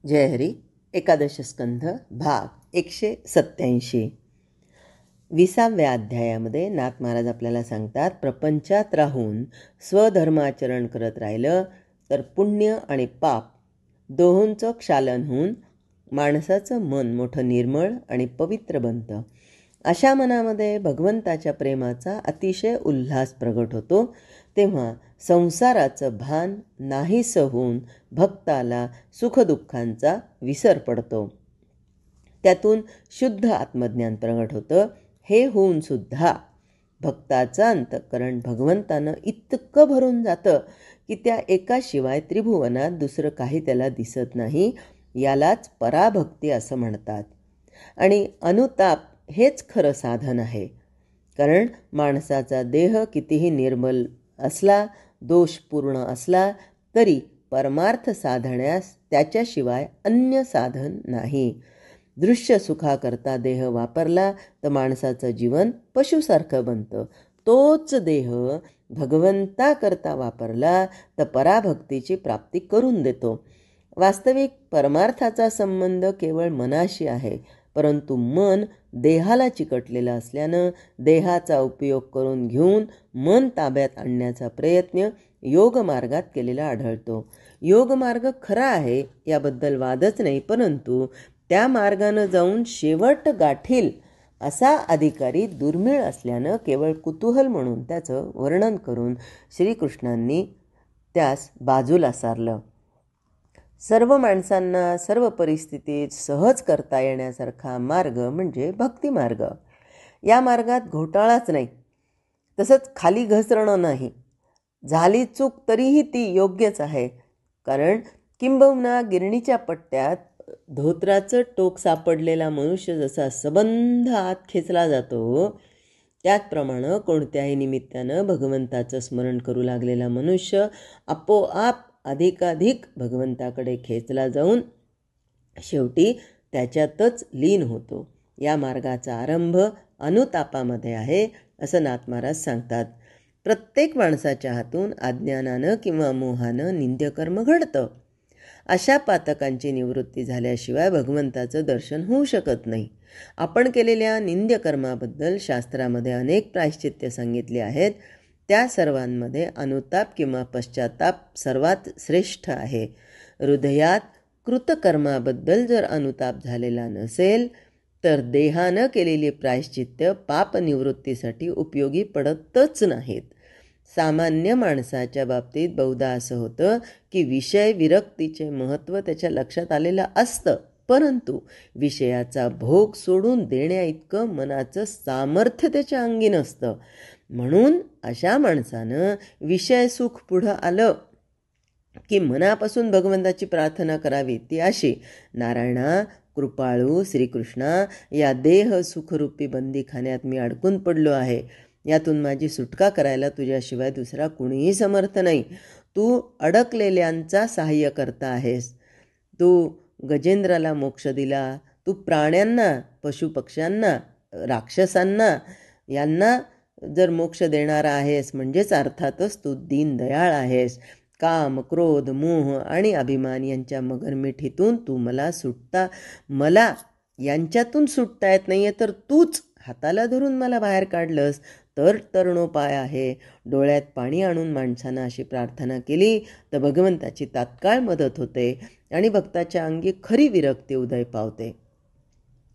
जय हरी. एकादश स्कंध भाग 187. 20व्या अध्यायामध्ये नाथ महाराज आपल्याला सांगतात, प्रपंचात राहून स्वधर्माचरण करत राहिलं तर पुण्य आणि पाप दोहोंचं क्षालन होऊन माणसाचं मन मोठं निर्मळ आणि पवित्र बनतं. अशा मनामध्ये भगवंताच्या प्रेमाचा अतिशय उल्हास प्रगट होतो. तेव्हा संसाराचं भान नाहीसं होऊन भक्ताला सुखदुःखांचा विसर पडतो. त्यातून शुद्ध आत्मज्ञान प्रगट होतं. हे होऊन सुद्धा भक्ताचं अंतःकरण भगवंतानं इतकं भरून जातं की त्या एकाशिवाय त्रिभुवनात दुसरं काही त्याला दिसत नाही. यालाच पराभक्ती असं म्हणतात. आणि अनुताप हेच खरं साधन आहे. कारण माणसाचा देह कितीही निर्मल असला, दोषपूर्ण असला तरी परमार्थ साधण्यास त्याच्याशिवाय अन्य साधन नाही. दृश्य सुखाकरता देह वापरला तर माणसाचं जीवन पशुसारखं बनतं. तोच देह भगवंताकरता वापरला तर पराभक्तीची प्राप्ती करून देतो. वास्तविक परमार्थाचा संबंध केवळ मनाशी आहे, परंतु मन देहाला चिकटलेलं असल्यानं देहाचा उपयोग करून घेऊन मन ताब्यात आणण्याचा प्रयत्न योगमार्गात केलेला आढळतो. योगमार्ग खरा आहे याबद्दल वादच नाही, परंतु त्या मार्गानं जाऊन शेवट गाठील असा अधिकारी दुर्मिळ असल्यानं केवळ कुतूहल म्हणून त्याचं वर्णन करून श्रीकृष्णांनी त्यास बाजूला सारलं. सर्व माणसांना सर्व परिस्थितीत सहज करता येण्यासारखा मार्ग म्हणजे भक्तिमार्ग. या मार्गात घोटाळाच नाही, तसंच खाली घसरणं नाही. झाली चूक तरीही ती योग्यच आहे. कारण किंबहुना गिरणीच्या पट्ट्यात धोत्राचं टोक सापडलेला मनुष्य जसा सबंध आत खेचला जातो, त्याचप्रमाणे कोणत्याही निमित्तानं भगवंताचं स्मरण करू लागलेला मनुष्य आपोआप अधिकाधिक भगवंताकडे खेचला जाऊन शेवटी त्याच्यातच लीन होतो. या मार्गाचा आरंभ अनुतापामध्ये आहे असं नाथ महाराज सांगतात. प्रत्येक माणसाच्या हातून अज्ञानानं किंवा मोहानं निंद्यकर्म घडतं. अशा पातकांची निवृत्ती झाल्याशिवाय भगवंताचं दर्शन होऊ शकत नाही. आपण केलेल्या निंद्यकर्माबद्दल शास्त्रामध्ये अनेक प्रायश्चित्य सांगितले आहेत. त्या सर्वांमध्ये अनुताप किंवा पश्चाताप सर्वात श्रेष्ठ आहे. हृदयात कृतकर्माबद्दल जर अनुताप झालेला नसेल तर देहानं केलेली प्रायश्चित्य पापनिवृत्तीसाठी उपयोगी पडतच नाहीत. सामान्य माणसाच्या बाबतीत बहुधा असं होतं की विषय विरक्तीचे महत्त्व त्याच्या लक्षात आलेलं असतं, परंतु विषयाचा भोग सोडून देण्या इतकं मनाचं सामर्थ्य त्याच्या अंगी नसतं. म्हणून अशा माणसानं विषय सुख पुढं आलं की मनापासून भगवंताची प्रार्थना करावी. ती अशी, नारायणा, कृपाळू श्रीकृष्णा, या देह सुखरूपी बंदीखान्यात मी अडकून पडलो आहे. यातून माझी सुटका करायला तुझ्याशिवाय दुसरा कुणीही समर्थ नाही. तू अडकलेल्यांचा सहाय्य करता आहेस. तू गजेंद्राला मोक्ष दिला. तू प्राण्यांना, पशुपक्ष्यांना, राक्षसांना यांना जर मोक्ष देणारा आहेस, म्हणजेच अर्थातच तू दीनदयाळ आहेस. काम, क्रोध, मोह आणि अभिमान यांच्या मगरमिठीतून तू मला यांच्यातून सुटता येत नाही आहे, तर तूच हाताला धरून मला बाहेर काढलंस तर तरुणोपाय आहे. डोळ्यात पाणी आणून माणसानं अशी प्रार्थना केली तर भगवंताची तात्काळ मदत होते आणि भक्ताच्या अंगी खरी विरक्ती उदय पावते.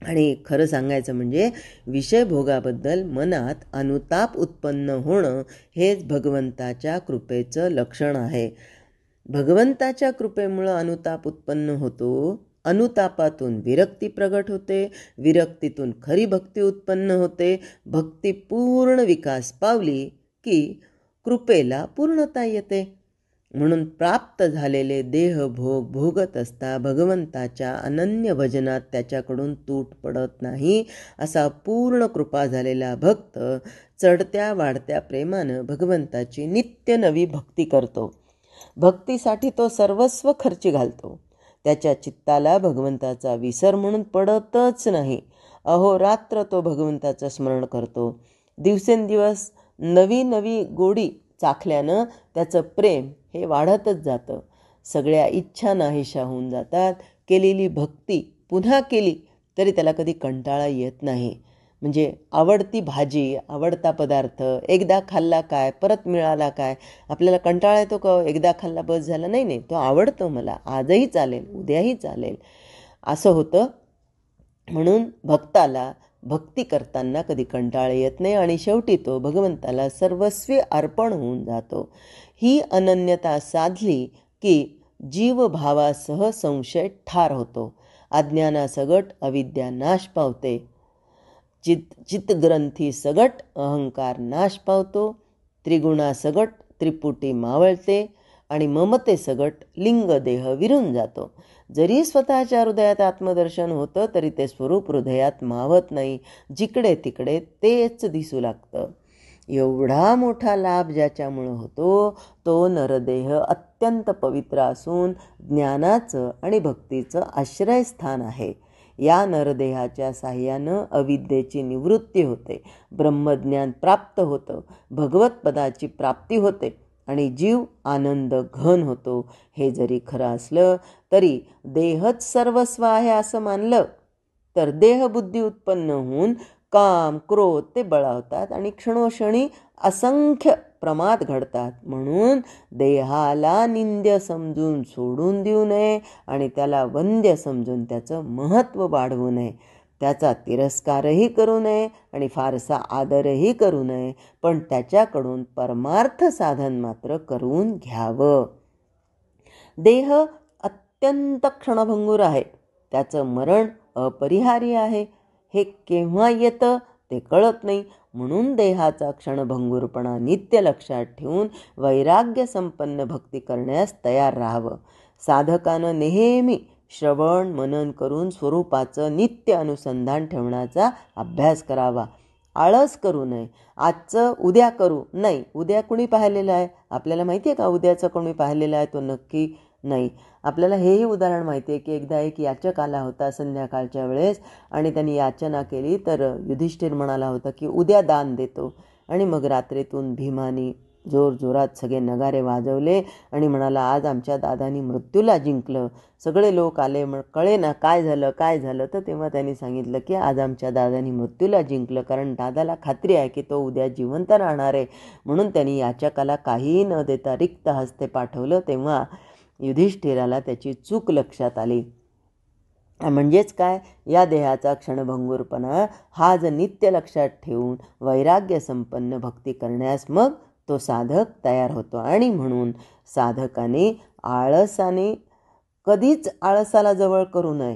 आणि खरं सांगायचं म्हणजे विषयभोगाबद्दल मनात अनुताप उत्पन्न होणं हेच भगवंताच्या कृपेचं लक्षण आहे. भगवंताच्या कृपेमुळं अनुताप उत्पन्न होतो. अनुतापातून विरक्ती प्रगट होते. विरक्तीतून खरी भक्ती उत्पन्न होते. भक्ती पूर्ण विकास पावली की कृपेला पूर्णता येते. म्हणून प्राप्त झालेले देहभोग भोगत असता भगवंताच्या अनन्य भजनात त्याच्याकडून तूट पडत नाही. असा पूर्ण कृपा झालेला भक्त चढत्या वाढत्या प्रेमानं भगवंताची नित्य नवी भक्ती करतो. भक्तीसाठी तो सर्वस्व खर्ची घालतो. त्याच्या चित्ताला भगवंताचा विसर म्हणून पडतच नाही. अहोरात्र तो भगवंताचं स्मरण करतो. दिवसेंदिवस नवी नवी गोडी चाखल्यानं त्याचं प्रेम हे वाढतच जातं. सगळ्या इच्छा नाहीशा होऊन जातात. केलेली भक्ती पुन्हा केली तरी त्याला कधी कंटाळा येत नाही. म्हणजे आवडती भाजी, आवडता पदार्थ एकदा खाल्ला काय, परत मिळाला काय, आपल्याला कंटाळा येतो का एकदा खाल्ला बस झाला? नाही नाही, तो आवडतो मला, आजही चालेल, उद्याही चालेल, असं होतं. म्हणून भक्ताला भक्ती करताना कधी कंटाळा येत नाही आणि शेवटी तो भगवंताला सर्वस्वी अर्पण होऊन जातो. ही अनन्यता साधली की जीवभावासह संशय ठार होतो. अज्ञानासगट अविद्या नाश पावते. चित्तग्रंथी सगट अहंकार नाश पावतो. त्रिगुणासगट त्रिपुटी मावळते आणि ममतेसगट लिंगदेह विरून जातो. जरी स्वतःच्या हृदयात आत्मदर्शन होतं तरी ते स्वरूप हृदयात मावत नाही. जिकडे तिकडे तेच दिसू लागतं. एवढा मोठा लाभ ज्याच्यामुळं होतो तो नरदेह अत्यंत पवित्र असून ज्ञानाचं आणि भक्तीचं आश्रयस्थान आहे. या नरदेहाच्या साह्यानं अविद्येची निवृत्ती होते, ब्रह्मज्ञान प्राप्त होतं, भगवत पदाची प्राप्ती होते आणि जीव आनंद घन होतो. हे जरी खरं असलं तरी देहच सर्वस्व आहे असं मानलं तर देहबुद्धी उत्पन्न होऊन काम क्रोध ते बळावतात आणि क्षणोक्षणी असंख्य प्रमाद घडतात. म्हणून देहाला निंद्य समजून सोडून देऊ नये आणि त्याला वंद्य समजून त्याचं महत्त्व वाढवू नये. त्याचा तिरस्कारही करू नये आणि फारसा आदरही करू नये, पण त्याच्याकडून परमार्थ साधन मात्र करून घ्यावं. देह अत्यंत क्षणभंगूर आहे, त्याचं मरण अपरिहार्य आहे. हे केव्हा येतं ते कळत नाही. म्हणून देहाचा क्षणभंगूरपणा नित्य लक्षात ठेवून वैराग्य संपन्न भक्ती करण्यास तयार राहावं. साधकानं नेहमी श्रवण मनन करून स्वरूपाचं नित्य अनुसंधान ठेवण्याचा अभ्यास करावा. आळस करू नये. आजचं उद्या करू नाही. उद्या कुणी पाहिलेलं आहे? आपल्याला माहिती आहे का उद्याचं कोणी पाहिलेलं आहे तो नक्की नाही. आपल्याला हेही उदाहरण माहिती आहे की एकदा एक याचक आला होता संध्याकाळच्या वेळेस आणि त्यांनी याचना केली तर युधिष्ठिर म्हणाला होता की उद्या दान देतो. आणि मग रात्रीतून भीमानी जोरजोरात सगळे नगारे वाजवले आणि म्हणाला आज आमच्या दादानी मृत्यूला जिंकलं. सगळे लोक आले, कळे ना काय झालं काय झालं. तर तेव्हा त्यांनी सांगितलं की आज आमच्या दादानी मृत्यूला जिंकलं, कारण दादाला खात्री आहे की तो उद्या जिवंत राहणार आहे. म्हणून त्यांनी याचकाला काहीही न देता रिक्त हस्ते पाठवलं. तेव्हा युधिष्ठिराला त्याची चूक लक्षात आली. म्हणजेच काय, या देहाचा क्षणभंगूरपणा हा जर नित्य लक्षात ठेवून वैराग्य संपन्न भक्ती करण्यास मग तो साधक तयार होतो. आणि म्हणून साधकाने आळसाने कधीच आळसाला जवळ करू नये.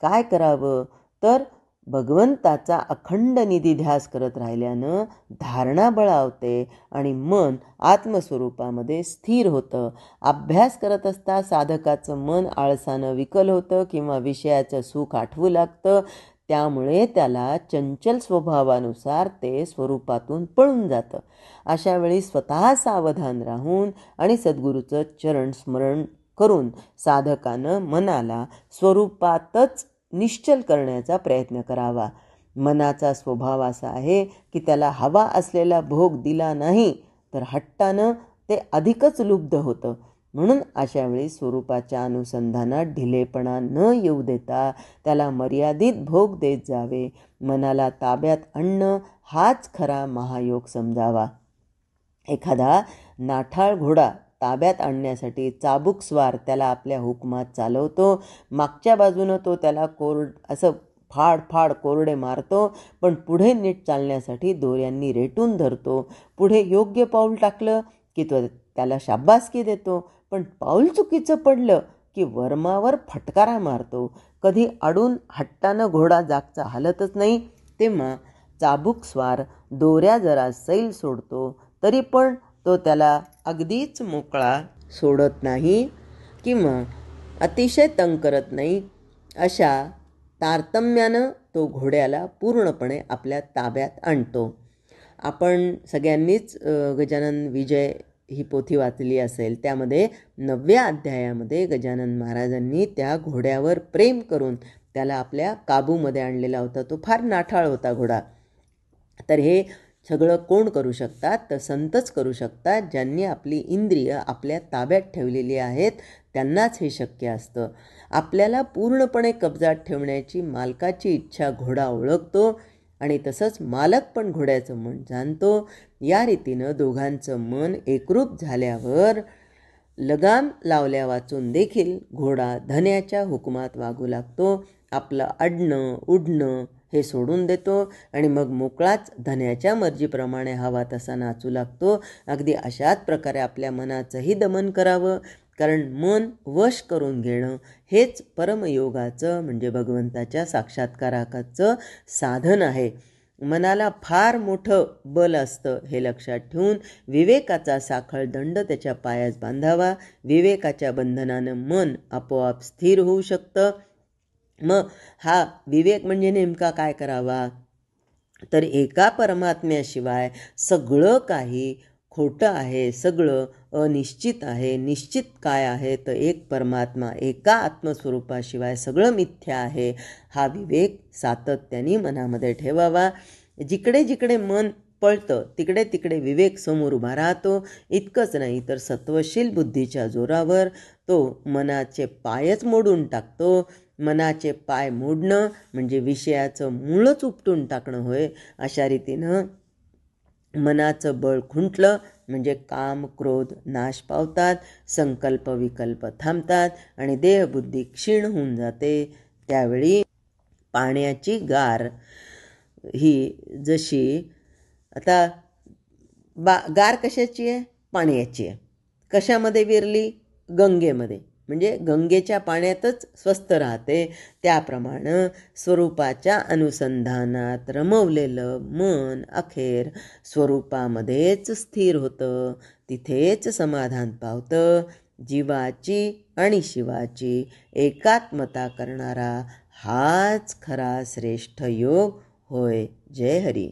काय करावं तर भगवंताचा अखंड निधी ध्यास करत राहिल्यानं धारणा बळावते आणि मन आत्मस्वरूपामध्ये स्थिर होतं. अभ्यास करत असता साधकाचं मन आळसानं विकल होतं किंवा विषयाचं सुख आठवू लागतं. त्यामुळे त्याला चंचल स्वभावानुसार ते स्वरूपातून पळून जातं. अशा वेळी स्वतः सावधान राहून आणि सद्गुरूचं चरण स्मरण करून साधकानं मनाला स्वरूपातच निश्चल करण्याचा प्रयत्न करावा. मनाचा स्वभाव असा आहे की त्याला हवा असलेला भोग दिला नाही तर हट्टानं ते अधिकच लुब्ध होतं. म्हणून अशा वेळी स्वरूपाच्या अनुसंधानात ढिलेपणा न येऊ देता त्याला मर्यादित भोग देत जावे. मनाला ताब्यात आणणं हाच खरा महायोग समजावा. एखादा नाठाळ घोडा ताब्यात आणण्यासाठी चाबूक स्वार त्याला आपल्या हुकमात चालवतो. मागच्या बाजूनं तो त्याला असं फाड फाड कोरडे मारतो, पण पुढे नीट चालण्यासाठी दोऱ्यांनी रेटून धरतो. पुढे योग्य पाऊल टाकलं की तो त्याला शाबासकी देतो, पण पाऊल चुकीचं पडलं की वर्मावर फटकारा मारतो. कधी अडून हट्टानं घोडा जागचा हलतच नाही. तेव्हा चाबूक स्वार दोऱ्या जरा सैल सोडतो तरी पण तो त्याला अगदीच मोकळा सोडत नाही किंवा अतिशय तंग करत नाही. अशा तारतम्यानं तो घोड्याला पूर्णपणे आपल्या ताब्यात आणतो. आपण सगळ्यांनीच गजानन विजय ही पोथी वाचली असेल. त्यामध्ये 9व्या अध्यायामध्ये गजानन महाराजांनी त्या घोड्यावर प्रेम करून त्याला आपल्या काबूमध्ये आणलेला होता. तो फार नाठाळ होता घोडा. तर हे सगळं कोण करू शकतात तर संतच करू शकतात, ज्यांनी आपली इंद्रिय आपल्या ताब्यात ठेवलेली आहेत. त्यांनाच हे शक्य असतं. आपल्याला पूर्णपणे कब्जात ठेवण्याची मालकाची इच्छा घोडा ओळखतो आणि तसंच मालक पण घोड्याचं मन जाणतो. या रीतीनं दोघांचं मन एकरूप झाल्यावर लगाम लावल्या वाचून देखील घोडा धन्याच्या हुकुमात वागू लागतो. आपलं अडणं उडणं हे सोडून देतो आणि मग मोकळाच धन्याच्या मर्जीप्रमाणे हवा तसा नाचू लागतो. अगदी अशाच प्रकारे आपल्या मनाचंही दमन करावं, कारण मन वश करून घेणं हेच परमयोगाचं म्हणजे भगवंताच्या साक्षात्काराचं साधन आहे. मनाला फार मोठं बल असतं हे लक्षात ठेवून विवेकाचा साखळ दंड त्याच्या पायास बांधावा. विवेकाच्या बंधनानं मन आपोआप स्थिर होऊ शकतं. मग हा विवेक म्हणजे नेमका काय करावा, तर एका परमात्म्याशिवाय सगळं काही खोटं आहे, सगळं अनिश्चित आहे. निश्चित काय आहे तर एक परमात्मा, एका आत्मस्वरूपाशिवाय सगळं मिथ्या आहे. हा विवेक सातत्याने मनामध्ये ठेवावा. जिकडे जिकडे मन पळतं तिकडे तिकडे विवेक समोर उभा राहतो. इतकंच नाही तर सत्वशील बुद्धीच्या जोरावर तो मनाचे पायच मोडून टाकतो. मनाचे पाय मोडणं म्हणजे विषयाचं मूळच उपटून टाकणं होय. अशा रीतीनं मनाचं बळ खुंटलं म्हणजे काम क्रोध नाश पावतात, संकल्प विकल्प थांबतात आणि देहबुद्धी क्षीण होऊन जाते. त्यावेळी पाण्याची गार ही जशी आता गार कशाची आहे, पाण्याची आहे. कशामध्ये विरली, गंगेमध्ये, म्हणजे गंगेच्या पाण्यातच स्वस्थ राहते. त्याप्रमाणे स्वरूपाच्या अनुसंधानात रमवलेलं मन अखेर स्वरूपामध्येच स्थिर होतं, तिथेच समाधान पावतं. जीवाची आणि शिवाची एकात्मता करणारा हाच खरा श्रेष्ठ योग होय. जय हरी.